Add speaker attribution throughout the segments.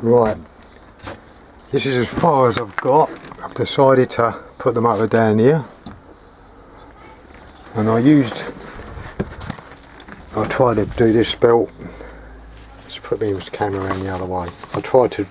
Speaker 1: Right, this is as far as I've got. I've decided to put the motor down here, and I tried to do this belt. Let's put the camera around the other way. I tried to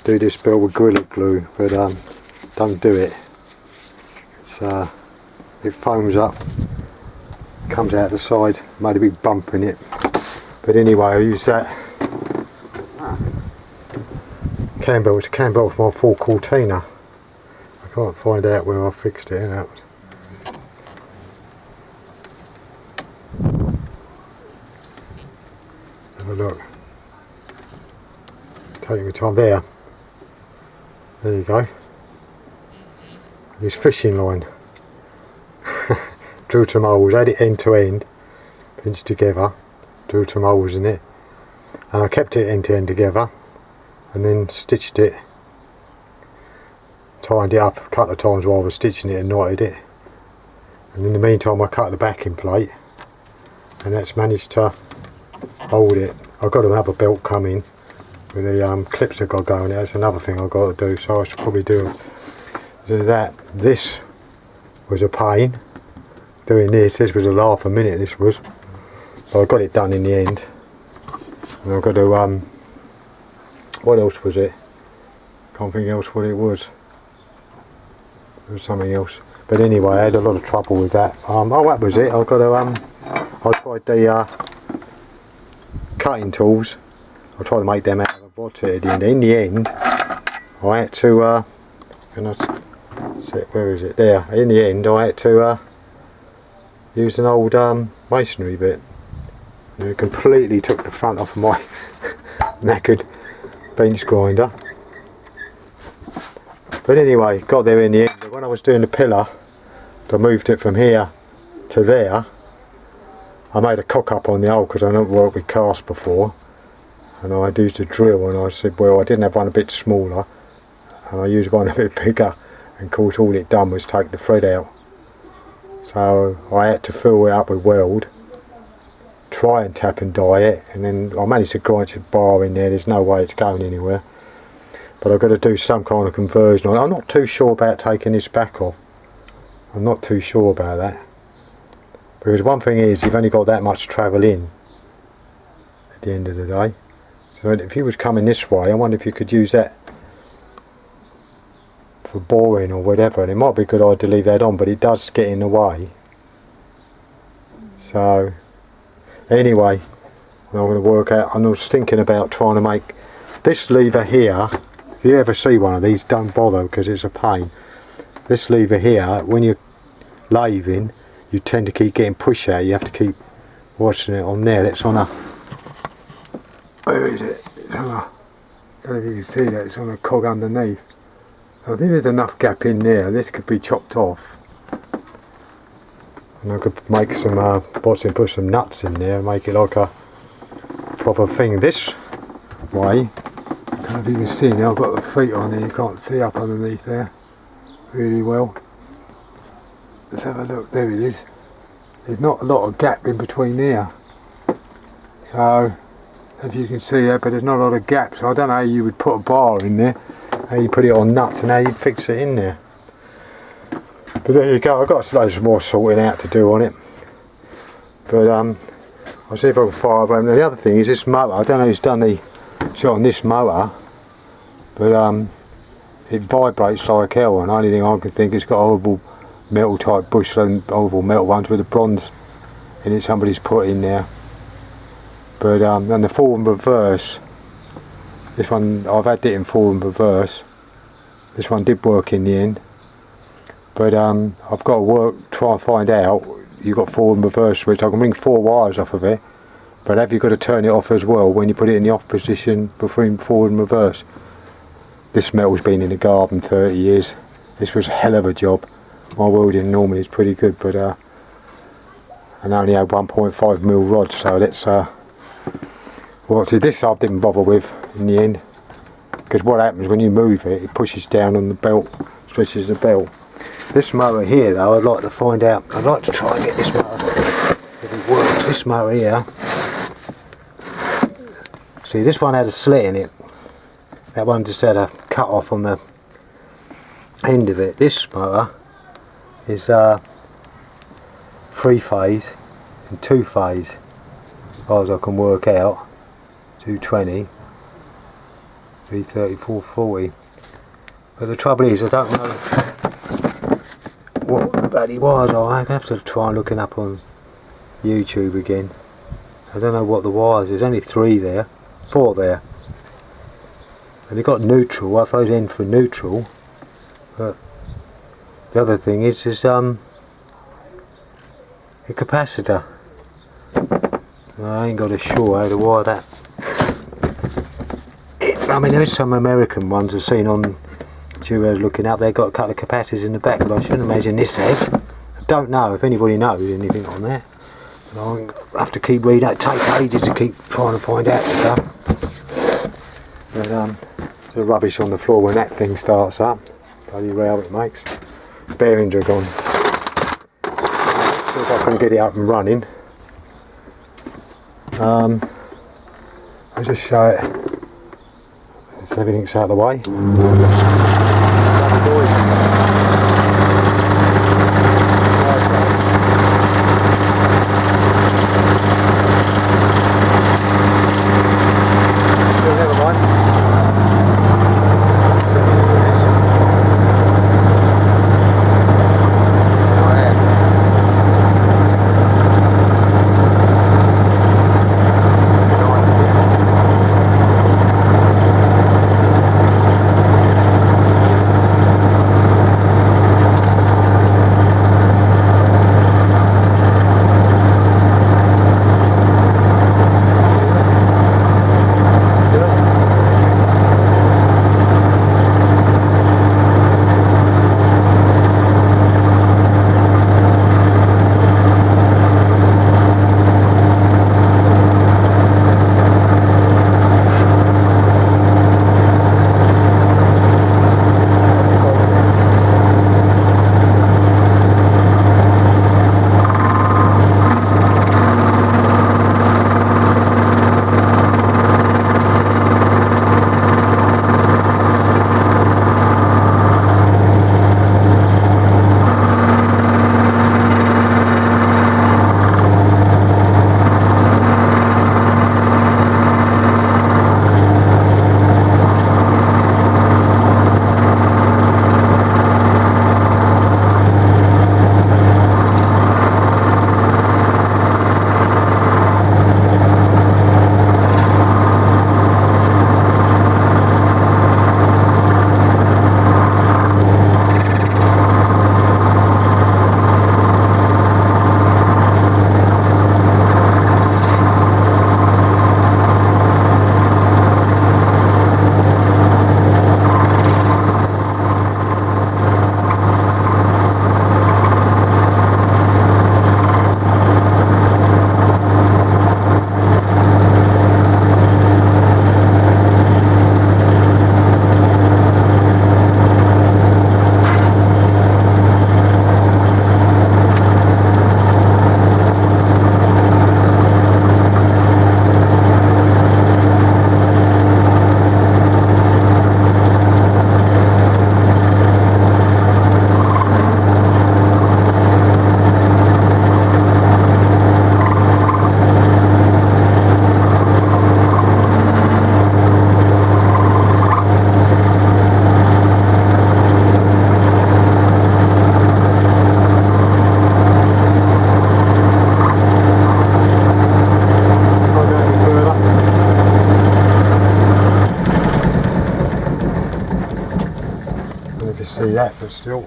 Speaker 1: do this belt with Gorilla Glue, but don't do it. It foams up, comes out the side, made a big bump in it. But anyway, I use that cam belt. It's a cam belt for my 4 Cortina. I can't find out where I fixed it. Have a look. Taking my time there. There you go. Use fishing line. Drew some holes, had it end to end, pinched together, drew some holes in it, and I kept it end to end together, and then stitched it, tied it up a couple of times while I was stitching it and knotted it, and in the meantime I cut the backing plate, and that's managed to hold it. I've got another belt coming with the clips I've got going. That's another thing I've got to do, so I should probably do that. This was a pain. Doing this was a laugh a minute, this was. But I got it done in the end. And I've got to, what else was it? Can't think else what it was. It was something else. But anyway, I had a lot of trouble with that. Oh, that was it. I've got to, I tried the cutting tools. I tried to make them out of a board at the end. In the end, I had to, where is it? There. In the end, I had to use an old masonry bit. And it completely took the front off my knackered bench grinder. But anyway, got there in the end. But when I was doing the pillar, I moved it from here to there. I made a cock up on the hole because I don't work with cast before. And I used a drill, and I said, well, I didn't have one a bit smaller, and I used one a bit bigger, and of course all it done was take the thread out. So I had to fill it up with weld, try and tap and die it, and then I managed to grind a bar in there. There's no way it's going anywhere, but I've got to do some kind of conversion on it. I'm not too sure about taking this back off. I'm not too sure about that, because one thing is, you've only got that much travel in at the end of the day. So if you was coming this way, I wonder if you could use that for boring or whatever, and it might be a good idea to leave that on, but it does get in the way. So anyway, I'm going to work out, and I was thinking about trying to make this lever here. If you ever see one of these, don't bother, because it's a pain. This lever here, when you're lathing, you tend to keep getting push out. You have to keep watching it on there. That's on a, where is it? It's on a, I don't know if you can see that, it's on a cog underneath. I think there's enough gap in there. This could be chopped off, and I could make some put some nuts in there and make it like a proper thing. This way, I don't know if you can see now, I've got the feet on there, you can't see up underneath there really well. Let's have a look, there it is. There's not a lot of gap in between there, so if you can see that, but there's not a lot of gap, so I don't know how you would put a bar in there, how you put it on nuts and how you fix it in there. But there you go, I've got loads more sorting out to do on it. But I'll see if I can fire up. And the other thing is this motor, I don't know who's done the shot on this motor, but it vibrates like hell, and the only thing I can think, it's got horrible metal type bush and horrible metal ones with the bronze in it somebody's put in there. But and the forward and reverse, this one I've had it in forward and reverse. This one did work in the end, but I've got to try and find out. You've got forward and reverse switch. I can bring 4 wires off of it, but have you got to turn it off as well when you put it in the off position between forward and reverse? This metal's been in the garden 30 years. This was a hell of a job. My welding normally is pretty good, but and I only had 1.5mm rod, so let's well, see, this I didn't bother with in the end, because what happens when you move it, it pushes down on the belt, stretches the belt. This motor here though, I'd like to find out, I'd like to try and get this motor, if it works. This motor here, see, this one had a slit in it, That one just had a cut off on the end of it. This motor is 3-phase and 2-phase, as far as I can work out. 220, 330, 440. But the trouble is, I don't know what the bloody wires are. I have to try looking up on YouTube again. I don't know what the wires. There's only 3 there, 4 there. And they've got neutral. I throw it in for neutral. But the other thing is the capacitor. I ain't got a sure how to wire that. I mean, there is some American ones I've seen on YouTubers looking up. They've got a couple of capacitors in the back, but I shouldn't imagine this has. I don't know if anybody knows anything on that. I have to keep reading. It takes ages to keep trying to find out stuff. But the rubbish on the floor when that thing starts up. Bloody row it makes. Bearings are gone. See if I can get it up and running. I'll just show it. So everything's out of the way. See that, but still.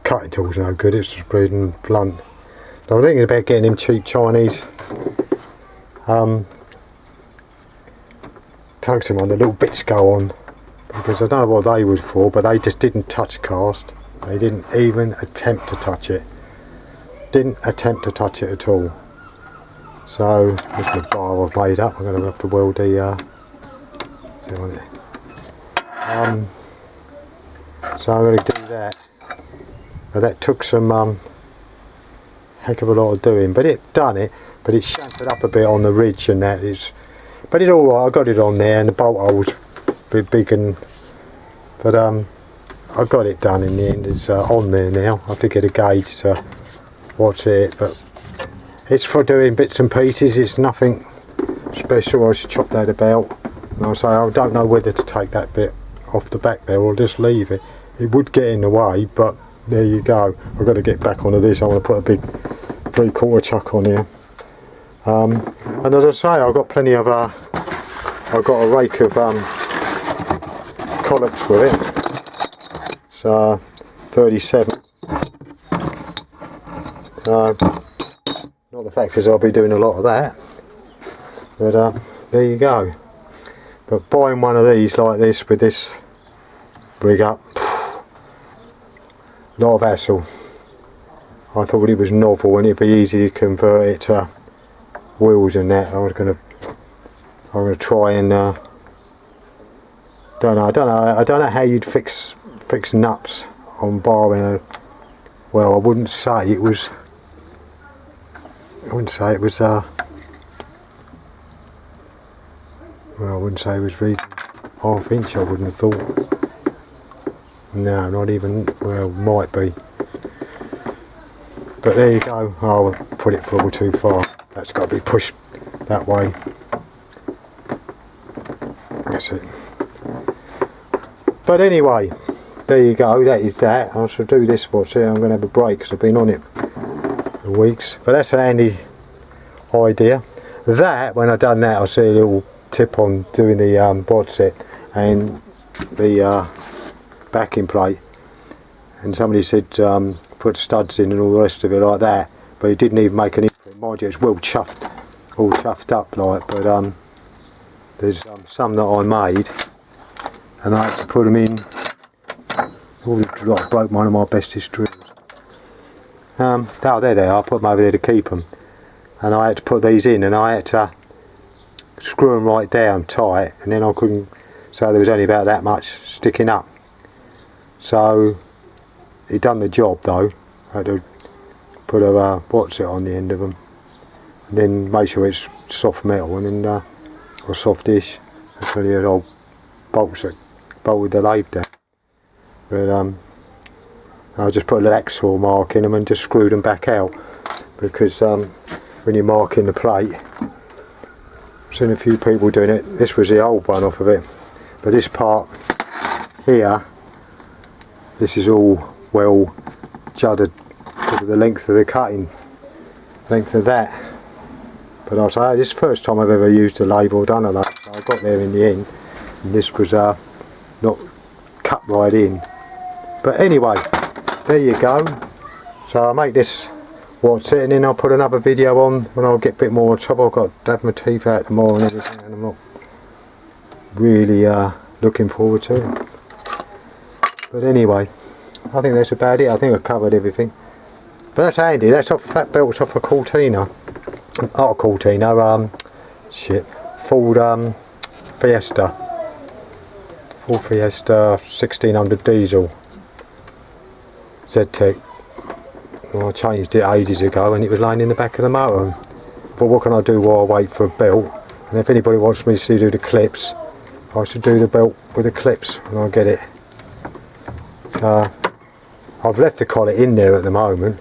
Speaker 1: Cutting tool's no good, it's just bleeding blunt. Now I'm thinking about getting them cheap Chinese tungsten one, the little bits go on, because I don't know what they were for, but they just didn't touch cast. They didn't even attempt to touch it. Didn't attempt to touch it at all. So this is the bar I've made up. I'm going to have to weld the on it. So I'm going to do that. But that took some heck of a lot of doing, but it done it, but it shattered up a bit on the ridge and that is, but it's alright. I got it on there and the bolt holes a bit big, and but I got it done in the end. It's on there now. I have to get a gauge to watch it, but it's for doing bits and pieces. It's nothing special. I should chop that about. And I'll say I don't know whether to take that bit off the back there or just leave it. It would get in the way, but there you go. I've got to get back onto this. I want to put a big 3/4 chuck on here. And as I say, I've got plenty of I've got a rake of collops with it. So 37. So not the fact is I'll be doing a lot of that, but there you go. But buying one of these like this with this rig up, lot of hassle. I thought it was novel and it'd be easy to convert it to wheels and that. I'm gonna try and I don't know how you'd fix nuts on borrowing a, well, I wouldn't say it was well, I wouldn't say it was really ½ inch, I wouldn't have thought. No, not even, well, might be. But there you go. I'll put it forward too far. That's got to be pushed that way. That's it. But anyway, there you go. That is that. I shall do this. What's it? I'm going to have a break because I've been on it for weeks. But that's an handy idea. That, when I've done that, I'll see a little tip on doing the bod set and the backing plate. And somebody said put studs in and all the rest of it like that, but it didn't even make an imprint. Mind you, it's well chuffed, all chuffed up like, but there's some that I made and I had to put them in. Like broke one of my bestest drills. Oh, there they are. I put them over there to keep them, and I had to put these in and I had to screw them right down tight, and then I couldn't, so there was only about that much sticking up. So it done the job though. I had to put a what's it on the end of them, and then make sure it's soft metal, and then or soft-ish. That's only an old bolts that bolted the lathe down. But I just put a little axle mark in them and just screwed them back out, because when you're marking the plate, I've seen a few people doing it. This was the old one off of it, but this part here, this is all well judded because of the length of the cutting, length of that. But I'll say this is the first time I've ever used a lathe or done a lathe. So I got there in the end, and this was not cut right in. But anyway, there you go. So I'll make this what's it, and then I'll put another video on when I'll get a bit more trouble. I've got to have my teeth out tomorrow and everything, and I'm not really looking forward to it. But anyway, I think that's about it. I think I've covered everything. But that's handy. That's off, that belt's off a Cortina. Not a Cortina, Ford Fiesta. Ford Fiesta 1600 diesel. Z-Tech. Well, I changed it ages ago and it was laying in the back of the motor. But what can I do while I wait for a belt? And if anybody wants me to do the clips, I should do the belt with the clips when I get it. I've left the collet in there at the moment.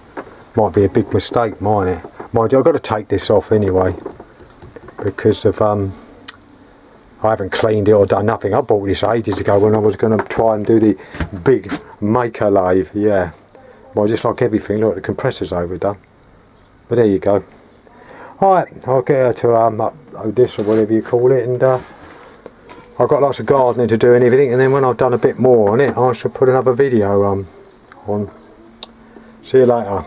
Speaker 1: Might be a big mistake, mightn't it? Mind you, I've got to take this off anyway, because of I haven't cleaned it or done nothing. I bought this ages ago when I was going to try and do the big maker lathe. Yeah, well, just like everything, look, the compressor's overdone. But there you go. Alright, I'll get her to upload this or whatever you call it, and I've got lots of gardening to do and everything, and then when I've done a bit more on it, I shall put another video on. See you later.